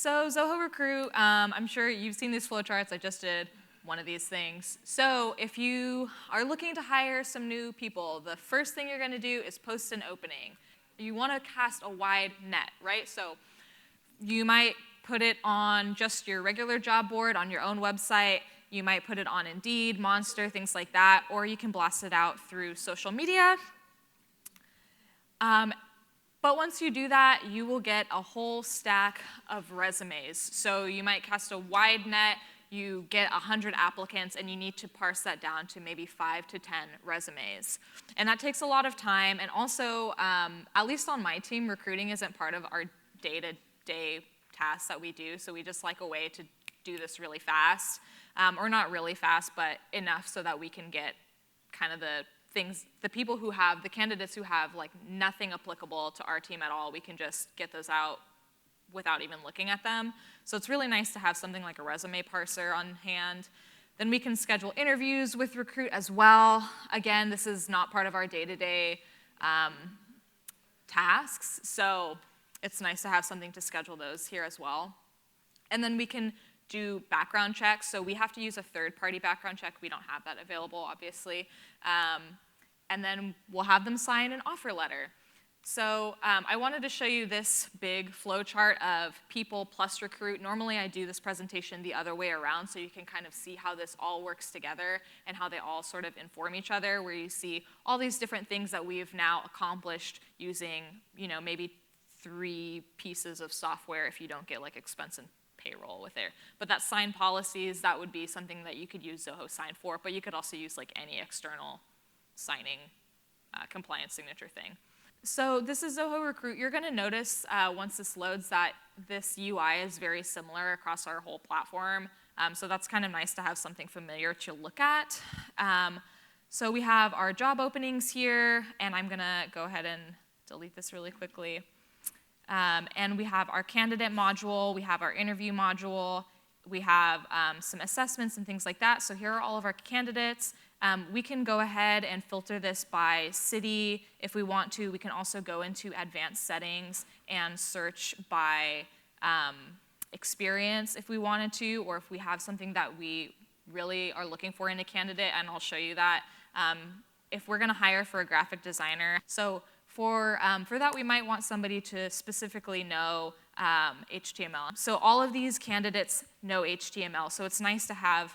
So Zoho Recruit, I'm sure you've seen these flowcharts. I just did one of these things. So if you are looking to hire some new people, the first thing you're going to do is post an opening. You want to cast a wide net, right? So you might put it on just your regular job board on your own website. You might put it on Indeed, Monster, things like that, or you can blast it out through social media. But once you do that, you will get a whole stack of resumes. So you might cast a wide net, you get 100 applicants, and you need to parse that down to maybe 5 to 10 resumes. And that takes a lot of time. And also, at least on my team, recruiting isn't part of our day-to-day tasks that we do. So we just like a way to do this really fast. Or not really fast, but enough so that we can get kind of the people who have, the candidates who have like nothing applicable to our team at all, we can just get those out without even looking at them. So it's really nice to have something like a resume parser on hand. Then we can schedule interviews with Recruit as well. Again, this is not part of our day-to-day tasks, so it's nice to have something to schedule those here as well. And then we can do background checks. So we have to use a third-party background check. We don't have that available, obviously. And then we'll have them sign an offer letter. So I wanted to show you this big flow chart of people plus Recruit. Normally I do this presentation the other way around so you can kind of see how this all works together and how they all sort of inform each other, where you see all these different things that we've now accomplished using, maybe 3 pieces of software if you don't get like expense and payroll with it. But that sign policies, that would be something that you could use Zoho Sign for, but you could also use like any external signing compliance signature thing. So this is Zoho Recruit. You're going to notice once this loads that this UI is very similar across our whole platform. So that's kind of nice to have something familiar to look at. So we have our job openings here, and I'm going to go ahead and delete this really quickly. And we have our candidate module, we have our interview module, we have some assessments and things like that. So here are all of our candidates. We can go ahead and filter this by city if we want to. We can also go into advanced settings and search by experience if we wanted to, or if we have something that we really are looking for in a candidate, and I'll show you that. If we're going to hire for a graphic designer, so for that, we might want somebody to specifically know HTML. So all of these candidates know HTML, so it's nice to have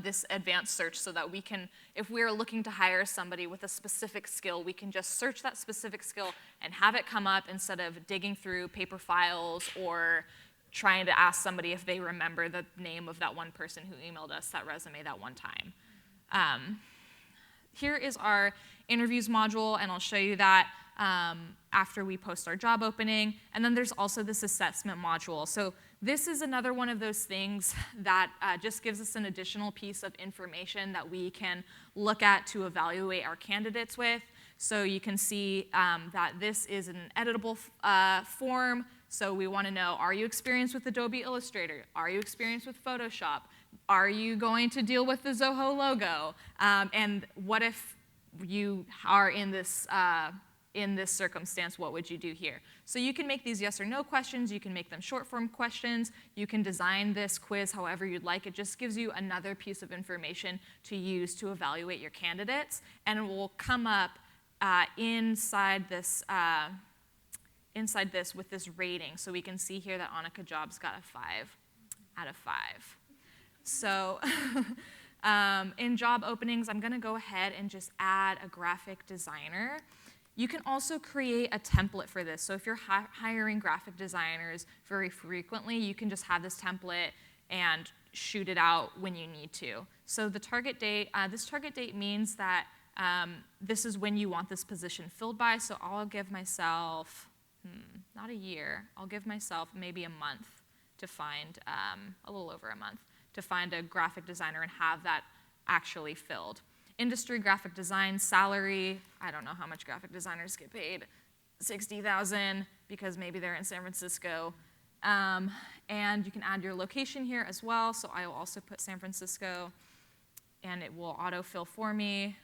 this advanced search so that we can, if we're looking to hire somebody with a specific skill, we can just search that specific skill and have it come up instead of digging through paper files or trying to ask somebody if they remember the name of that one person who emailed us that resume that one time. Here is our interviews module, and I'll show you that after we post our job opening. And then there's also this assessment module. So this is another one of those things that just gives us an additional piece of information that we can look at to evaluate our candidates with. So you can see that this is an editable form. So we want to know, are you experienced with Adobe Illustrator? Are you experienced with Photoshop? Are you going to deal with the Zoho logo? And what if you are in this circumstance, what would you do here? So you can make these yes or no questions. You can make them short form questions. You can design this quiz however you'd like. It just gives you another piece of information to use to evaluate your candidates. And it will come up inside this with this rating. So we can see here that Annika Jobs got a 5 out of 5. So in job openings, I'm going to go ahead and just add a graphic designer. You can also create a template for this. So if you're hiring graphic designers very frequently, you can just have this template and shoot it out when you need to. So the target date, this target date means that this is when you want this position filled by. So I'll give myself, not a year, I'll give myself maybe a month to find, a little over a month, to find a graphic designer and have that actually filled. Industry graphic design, salary, I don't know how much graphic designers get paid, $60,000 because maybe they're in San Francisco. And you can add your location here as well, so I will also put San Francisco, and it will autofill for me.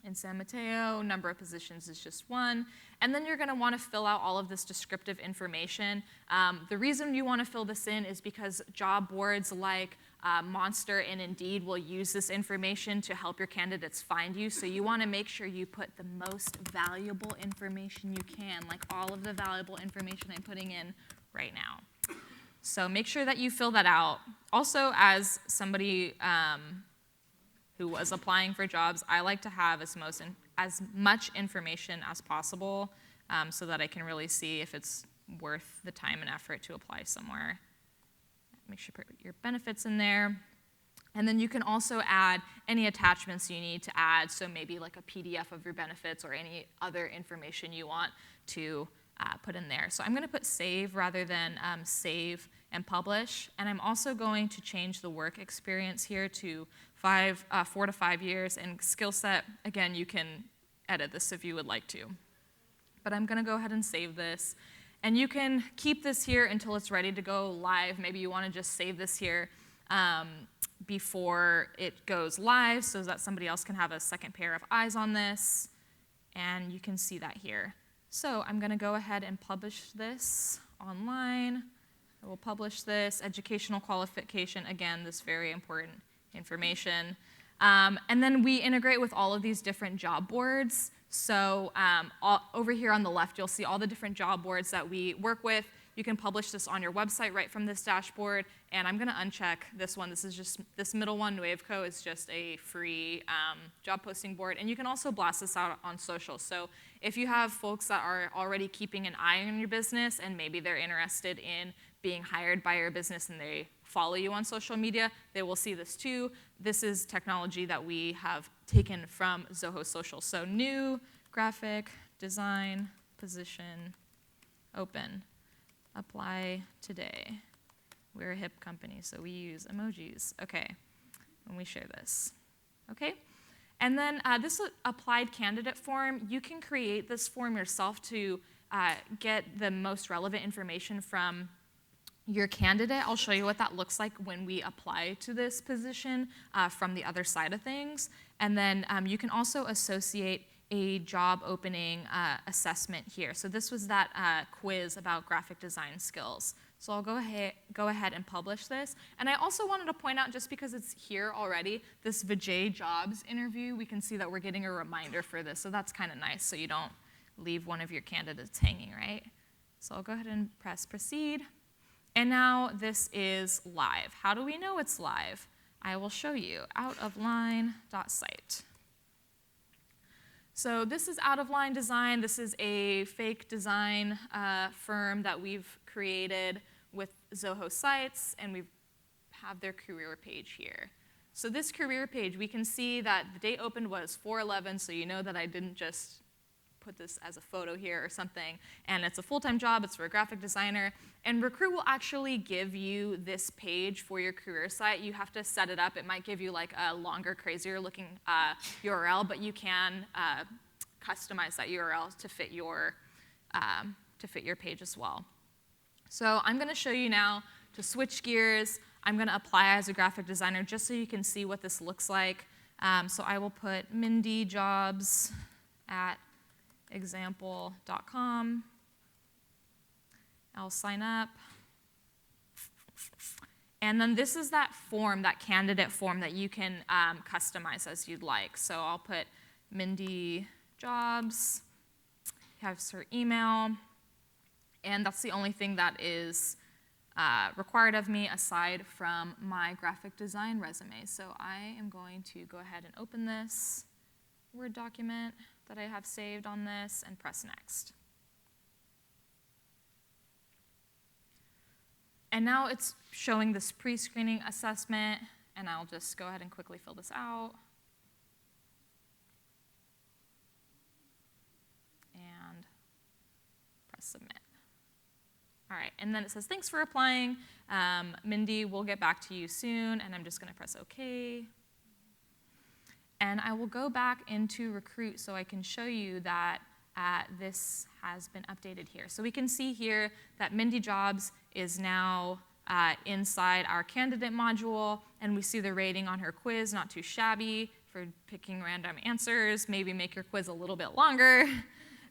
In San Mateo, number of positions is just 1. And then you're going to want to fill out all of this descriptive information. The reason you want to fill this in is because job boards like Monster and Indeed will use this information to help your candidates find you. So you want to make sure you put the most valuable information you can, like all of the valuable information I'm putting in right now. So make sure that you fill that out. Also, as somebody who was applying for jobs, I like to have as much information as possible so that I can really see if it's worth the time and effort to apply somewhere. Make sure you put your benefits in there. And then you can also add any attachments you need to add, so maybe like a PDF of your benefits or any other information you want to put in there. So I'm going to put save rather than save and publish. And I'm also going to change the work experience here to 4 to 5 years. And skill set, again, you can edit this if you would like to. But I'm going to go ahead and save this. And you can keep this here until it's ready to go live. Maybe you want to just save this here before it goes live so that somebody else can have a second pair of eyes on this. And you can see that here. So I'm going to go ahead and publish this online. I will publish this. Educational qualification, again, this very important information. And then we integrate with all of these different job boards. So over here on the left, you'll see all the different job boards that we work with. You can publish this on your website right from this dashboard. And I'm going to uncheck this one. This middle one, Nuevco, is just a free job posting board. And you can also blast this out on social. So if you have folks that are already keeping an eye on your business and maybe they're interested in being hired by your business and they follow you on social media, they will see this too. This is technology that we have taken from Zoho Social. So new, graphic, design, position, open, apply today. We're a hip company, so we use emojis. Okay, when we share this. Okay, and then this applied candidate form, you can create this form yourself to get the most relevant information from your candidate. I'll show you what that looks like when we apply to this position from the other side of things. And then you can also associate a job opening assessment here. So this was that quiz about graphic design skills. So I'll go ahead and publish this. And I also wanted to point out, just because it's here already, this Vijay Jobs interview, we can see that we're getting a reminder for this. So that's kind of nice, so you don't leave one of your candidates hanging, right? So I'll go ahead and press proceed. And now this is live. How do we know it's live? I will show you, outofline.site. So this is Out of Line Design. This is a fake design firm that we've created with Zoho Sites, and we have their career page here. So this career page, we can see that the date opened was 4/11, so you know that I didn't just put this as a photo here or something. And it's a full-time job. It's for a graphic designer. And Recruit will actually give you this page for your career site. You have to set it up. It might give you like a longer, crazier-looking URL, but you can customize that URL to fit your page as well. So I'm going to show you now to switch gears. I'm going to apply as a graphic designer just so you can see what this looks like. So I will put Mindy Jobs at example.com. I'll sign up. And then this is that form, that candidate form that you can customize as you'd like. So I'll put Mindy Jobs, have her email, and that's the only thing that is required of me aside from my graphic design resume. So I am going to go ahead and open this Word document that I have saved on this and press next. And now it's showing this pre-screening assessment, and I'll just go ahead and quickly fill this out. And press submit. All right, and then it says, thanks for applying. Mindy, we'll get back to you soon, and I'm just gonna press OK. And I will go back into Recruit so I can show you that this has been updated here. So we can see here that Mindy Jobs is now inside our candidate module, and we see the rating on her quiz, not too shabby. for picking random answers, maybe make your quiz a little bit longer.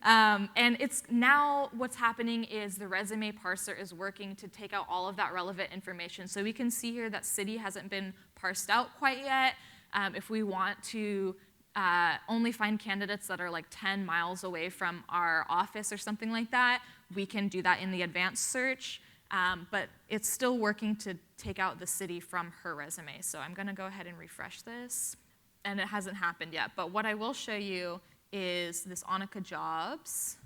And it's now what's happening is the resume parser is working to take out all of that relevant information. So we can see here that city hasn't been parsed out quite yet. If we want to only find candidates that are like 10 miles away from our office or something like that, we can do that in the advanced search. But it's still working to take out the city from her resume. So I'm going to go ahead and refresh this. And it hasn't happened yet. But what I will show you is this Annika Jobs.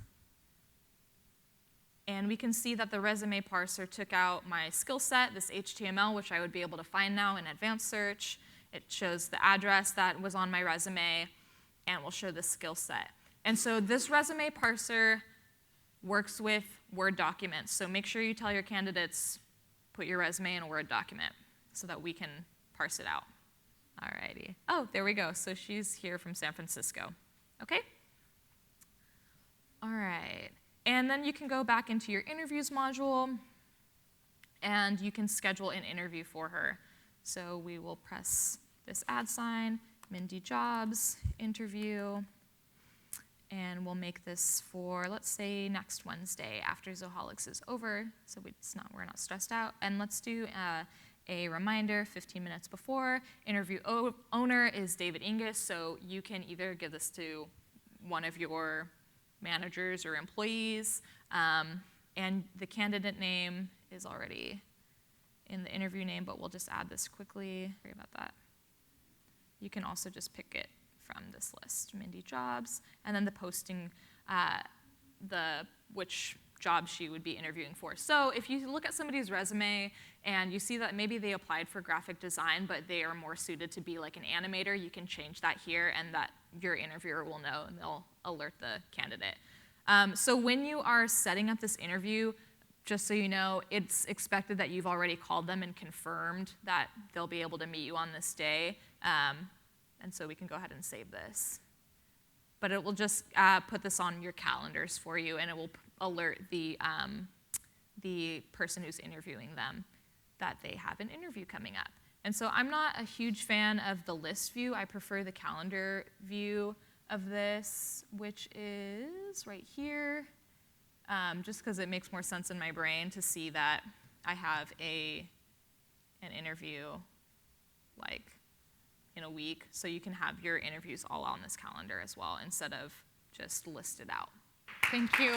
And we can see that the resume parser took out my skill set, this HTML, which I would be able to find now in advanced search. It shows the address that was on my resume, and will show the skill set. And so this resume parser works with Word documents. So make sure you tell your candidates, put your resume in a Word document so that we can parse it out. Alrighty. Oh, there we go. So she's here from San Francisco. Okay? All right. And then you can go back into your interviews module, and you can schedule an interview for her. So we will press this add sign, Mindy Jobs, interview, and we'll make this for, let's say, next Wednesday after Zoholics is over, so we're not stressed out. And let's do a reminder 15 minutes before. Interview owner is David Ingus, so you can either give this to one of your managers or employees, and the candidate name is already in the interview name, but we'll just add this quickly. Sorry about that. You can also just pick it from this list, Mindy Jobs, and then the posting, which job she would be interviewing for. So if you look at somebody's resume and you see that maybe they applied for graphic design, but they are more suited to be like an animator, you can change that here, and that your interviewer will know, and they'll alert the candidate. So when you are setting up this interview, just so you know, it's expected that you've already called them and confirmed that they'll be able to meet you on this day. And so we can go ahead and save this. But it will just put this on your calendars for you, and it will alert the person who's interviewing them that they have an interview coming up. And so I'm not a huge fan of the list view. I prefer the calendar view of this, which is right here, just because it makes more sense in my brain to see that I have an interview like in a week, so you can have your interviews all on this calendar as well instead of just listed out. Thank you.